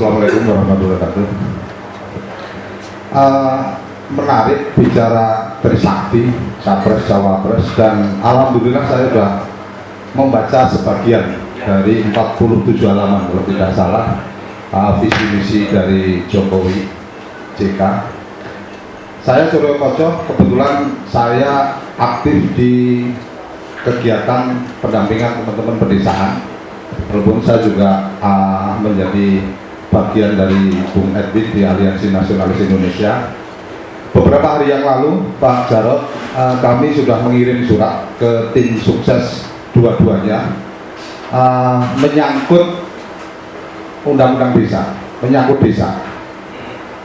Assalamualaikum warahmatullahi wabarakatuh. Menarik bicara Trisakti, Capres, Cawapres, dan alhamdulillah saya sudah membaca sebagian dari 47 halaman kalau tidak salah visi misi dari Jokowi JK. Saya Suryo Koco, kebetulan saya aktif di kegiatan pendampingan teman-teman pedesaan, walaupun saya juga menjadi bagian dari Bung Edwin di Aliansi Nasionalis Indonesia. Beberapa hari yang lalu, Pak Jarod, kami sudah mengirim surat ke tim sukses dua-duanya menyangkut undang-undang desa, menyangkut desa.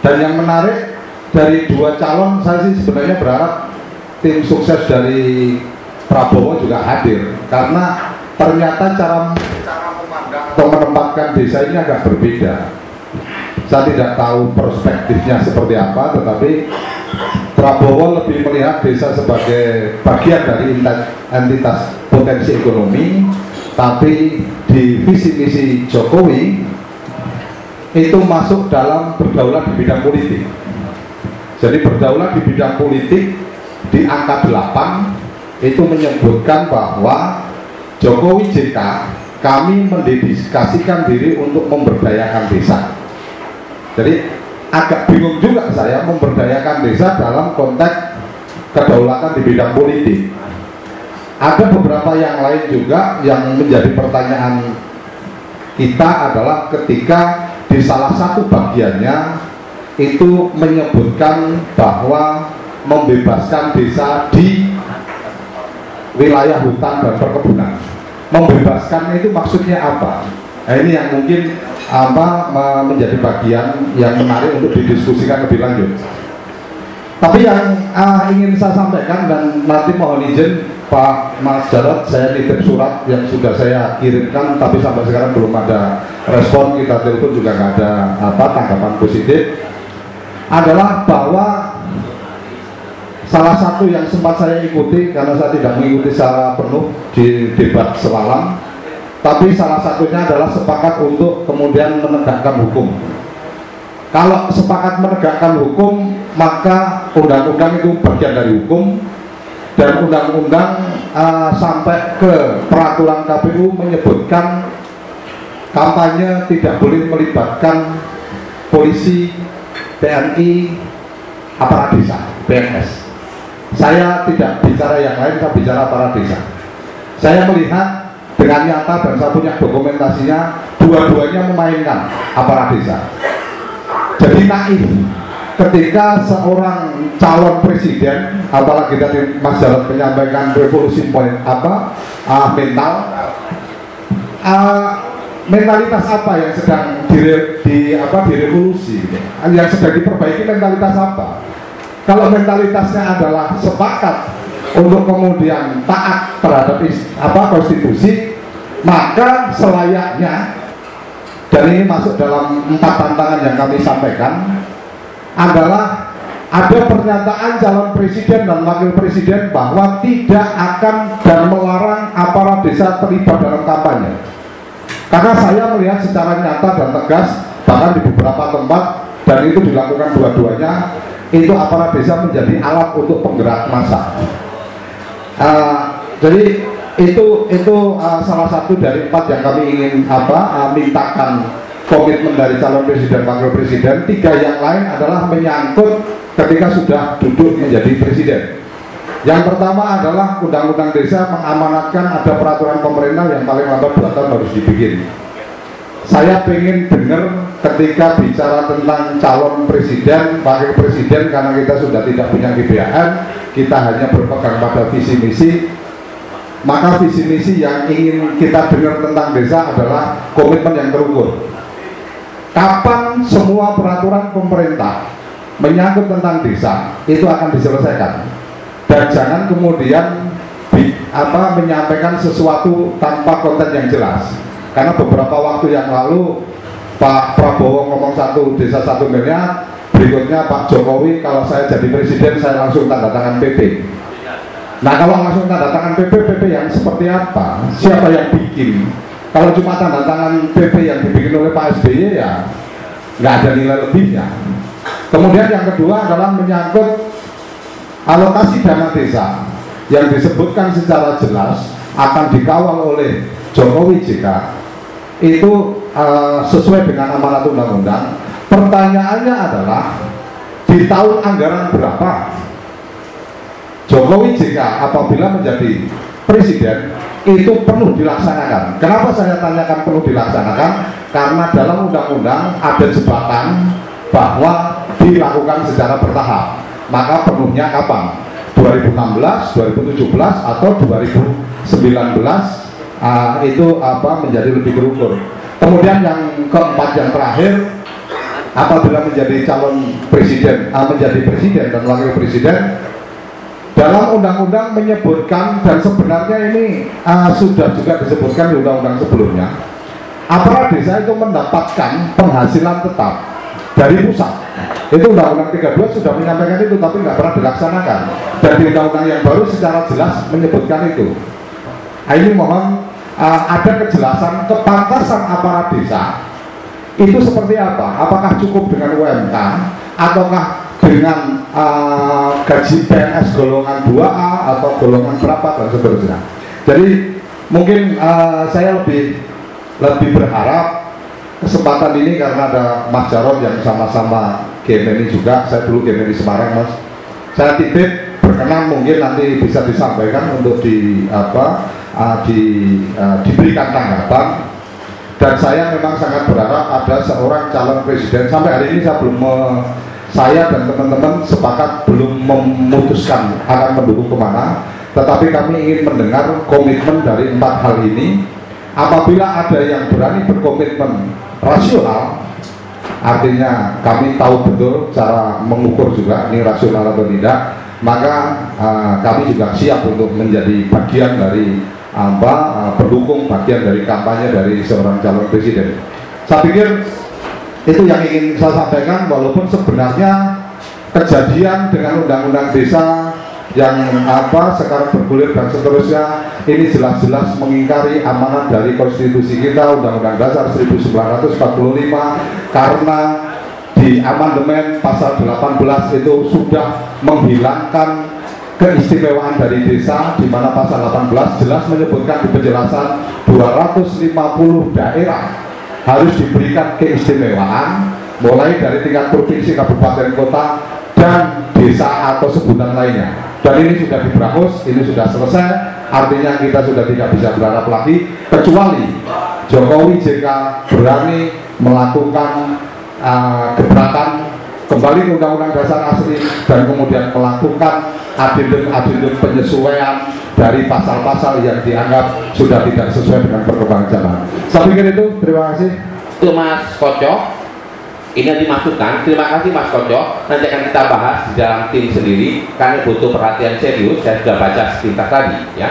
Dan yang menarik, dari dua calon, saya sih sebenarnya berharap tim sukses dari Prabowo juga hadir, karena ternyata cara memandang atau menempatkan desa ini agak berbeda. Saya tidak tahu perspektifnya seperti apa, tetapi Prabowo lebih melihat desa sebagai bagian dari entitas potensi ekonomi, tapi di visi misi Jokowi itu masuk dalam berdaulat di bidang politik. Jadi berdaulat di bidang politik di angka 8 itu menyebutkan bahwa Jokowi JK kami mendedikasikan diri untuk memberdayakan desa. Jadi agak bingung juga saya memberdayakan desa dalam konteks kedaulatan di bidang politik. Ada beberapa yang lain juga yang menjadi pertanyaan kita adalah ketika di salah satu bagiannya itu menyebutkan bahwa membebaskan desa di wilayah hutan dan perkebunan. Membebaskan itu maksudnya apa? Nah, ini yang mungkin menjadi bagian yang menarik untuk didiskusikan lebih lanjut. Tapi yang ingin saya sampaikan, dan nanti mohon izin Pak Mas Jarod, saya titip surat yang sudah saya kirimkan, tapi sampai sekarang belum ada respon, kita telepon juga nggak ada tanggapan positif, adalah bahwa salah satu yang sempat saya ikuti, karena saya tidak mengikuti secara penuh di debat semalam, tapi salah satunya adalah sepakat untuk kemudian menegakkan hukum. Kalau sepakat menegakkan hukum, maka undang-undang itu bagian dari hukum, dan undang-undang sampai ke peraturan KPU menyebutkan kampanye tidak boleh melibatkan polisi, TNI, aparat desa, PNS. Saya tidak bicara yang lain, saya bicara aparat desa. Saya melihat dengan nyata dan saya punya dokumentasinya, dua-duanya memainkan aparat desa. Jadi naif ketika seorang calon presiden, apalagi tadi Mas Jarod menyampaikan revolusi mentalitas apa yang sedang direvolusi, yang sedang diperbaiki, mentalitas apa? Kalau mentalitasnya adalah sepakat untuk kemudian taat terhadap konstitusi, maka selayaknya, dan ini masuk dalam 4 tantangan yang kami sampaikan, adalah ada pernyataan calon presiden dan wakil presiden bahwa tidak akan dan melarang aparat desa terlibat dalam kampanye. Karena saya melihat secara nyata dan tegas, bahkan di beberapa tempat, dan itu dilakukan dua-duanya, itu aparat desa menjadi alat untuk penggerak massa. Jadi itu salah satu dari 4 yang kami ingin mintakan komitmen dari calon presiden, wakil presiden. 3 yang lain adalah menyangkut ketika sudah duduk menjadi presiden. Yang pertama adalah undang-undang desa mengamanatkan ada peraturan pemerintah yang paling lambat 2 tahun harus dibikin. Saya pengen dengar ketika bicara tentang calon presiden, wakil presiden, karena kita sudah tidak punya GBHN, kita hanya berpegang pada visi misi. Maka visi misi yang ingin kita dengar tentang desa adalah komitmen yang terukur. Kapan semua peraturan pemerintah menyangkut tentang desa itu akan diselesaikan, dan jangan kemudian menyampaikan sesuatu tanpa konten yang jelas. Karena beberapa waktu yang lalu Pak Prabowo ngomong 1 desa 1 miliar, berikutnya Pak Jokowi kalau saya jadi presiden saya langsung tanda tangan PP. Nah, kalau langsung tanda tangan PP yang seperti apa? Siapa yang bikin? Kalau cuma tanda tangan PP yang dibikin oleh Pak SBY, ya nggak ada nilai lebihnya. Kemudian yang kedua adalah menyangkut alokasi dana desa yang disebutkan secara jelas akan dikawal oleh Jokowi JK itu sesuai dengan amanat undang-undang. Pertanyaannya adalah di tahun anggaran berapa Jokowi JK apabila menjadi presiden itu perlu dilaksanakan. Kenapa saya tanyakan perlu dilaksanakan? Karena dalam undang-undang ada jebakan bahwa dilakukan secara bertahap. Maka penuhnya kapan? 2016, 2017 atau 2019 itu menjadi lebih terukur. Kemudian yang keempat, yang terakhir, apabila menjadi calon presiden, menjadi presiden dan wakil presiden, dalam undang-undang menyebutkan, dan sebenarnya ini sudah juga disebutkan di undang-undang sebelumnya, aparat desa itu mendapatkan penghasilan tetap dari pusat. Itu undang-undang 32 sudah menyampaikan itu, tapi nggak pernah dilaksanakan. Dan di undang-undang yang baru secara jelas menyebutkan itu. Ini mohon ada kejelasan kepantasan aparat desa itu seperti apa? Apakah cukup dengan UMK ataukah dengan gaji PNS golongan 2A atau golongan berapa dan seterusnya. Jadi mungkin saya lebih berharap kesempatan ini karena ada Mas Jarod yang sama-sama GMNI juga. Saya dulu GMNI Semarang, Mas. Saya titip berkenan mungkin nanti bisa disampaikan untuk diberikan tanggapan. Dan saya memang sangat berharap ada seorang calon presiden. Sampai hari ini saya dan teman-teman sepakat belum memutuskan akan mendukung kemana, tetapi kami ingin mendengar komitmen dari 4 hal ini. Apabila ada yang berani berkomitmen rasional, artinya kami tahu betul cara mengukur juga ini rasional atau tidak, maka kami juga siap untuk menjadi bagian dari pendukung, bagian dari kampanye dari seorang calon presiden. Saya pikir itu yang ingin saya sampaikan, walaupun sebenarnya kejadian dengan undang-undang desa yang sekarang bergulir dan seterusnya ini jelas-jelas mengingkari amanat dari konstitusi kita, Undang-Undang Dasar 1945, karena di amandemen pasal 18 itu sudah menghilangkan keistimewaan dari desa, di mana pasal 18 jelas menyebutkan di penjelasan 250 daerah harus diberikan keistimewaan mulai dari tingkat provinsi, kabupaten, kota, dan desa atau sebutan lainnya. Dan ini sudah diberangus, ini sudah selesai, artinya kita sudah tidak bisa berharap lagi kecuali Jokowi JK berani melakukan gebrakan kembali ke Undang-Undang Dasar asli dan kemudian melakukan adendum penyesuaian dari pasal-pasal yang dianggap sudah tidak sesuai dengan perkembangan zaman. Saya pikir itu, terima kasih. Itu Mas Kocok, ini yang dimasukkan. Terima kasih Mas Kocok. Nanti akan kita bahas di dalam tim sendiri karena butuh perhatian serius. Saya sudah baca sepintas tadi, ya.